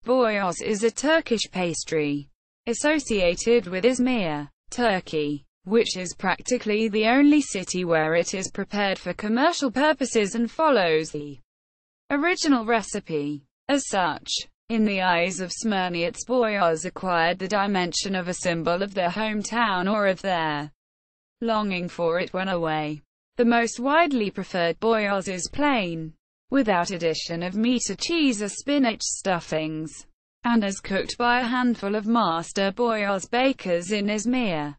Boyoz is a Turkish pastry associated with Izmir, Turkey, which is practically the only city where it is prepared for commercial purposes and follows the original recipe. As such, in the eyes of Smyrniots, Boyoz acquired the dimension of a symbol of their hometown or of their longing for it when away. The most widely preferred Boyoz is plain, without addition of meat or cheese or spinach stuffings, and is cooked by a handful of master Boyoz bakers in Izmir.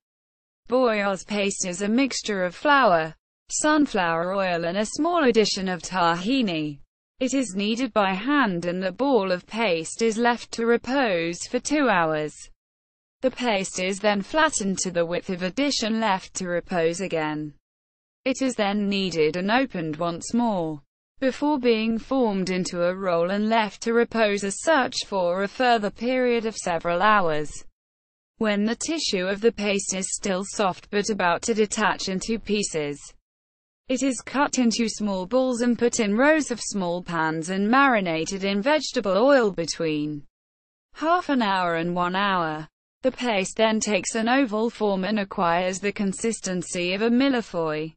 Boyoz paste is a mixture of flour, sunflower oil and a small addition of tahini. It is kneaded by hand and the ball of paste is left to repose for 2 hours. The paste is then flattened to the width of a dish and left to repose again. It is then kneaded and opened once more, before being formed into a roll and left to repose as such for a further period of several hours. When the tissue of the paste is still soft but about to detach into pieces, it is cut into small balls and put in rows of small pans and marinated in vegetable oil between half an hour and 1 hour. The paste then takes an oval form and acquires the consistency of a millefeuille.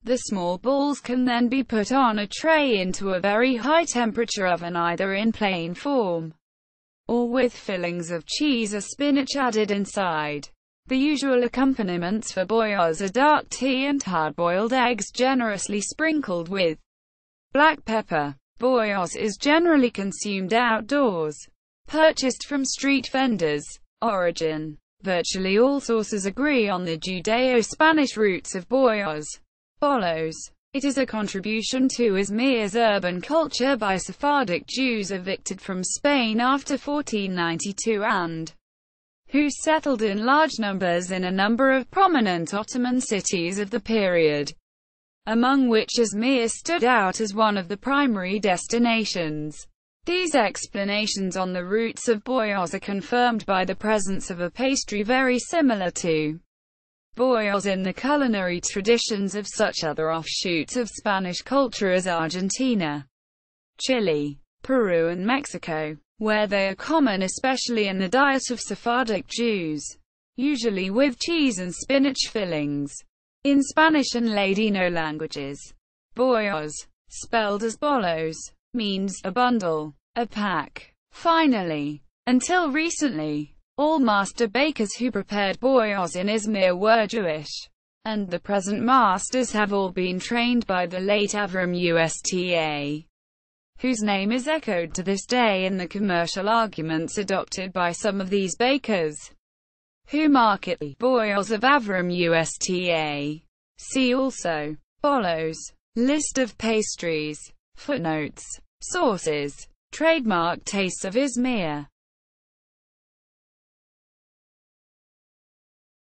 The small balls can then be put on a tray into a very high temperature oven, either in plain form or with fillings of cheese or spinach added inside. The usual accompaniments for boyoz are dark tea and hard-boiled eggs generously sprinkled with black pepper. Boyoz is generally consumed outdoors, purchased from street vendors. Origin: virtually all sources agree on the Judeo-Spanish roots of boyoz. Follows. It is a contribution to Izmir's urban culture by Sephardic Jews evicted from Spain after 1492 and who settled in large numbers in a number of prominent Ottoman cities of the period, among which Izmir stood out as one of the primary destinations. These explanations on the roots of boyoz are confirmed by the presence of a pastry very similar to boyoz in the culinary traditions of such other offshoots of Spanish culture as Argentina, Chile, Peru and Mexico, where they are common especially in the diet of Sephardic Jews, usually with cheese and spinach fillings. In Spanish and Ladino languages, boyoz, spelled as bolos, means a bundle, a pack. Finally, until recently, all master bakers who prepared boyoz in Izmir were Jewish, and the present masters have all been trained by the late Avram Usta, whose name is echoed to this day in the commercial arguments adopted by some of these bakers, who market the boyoz of Avram Usta. See also, follows, list of pastries, footnotes, sources, trademark tastes of Izmir.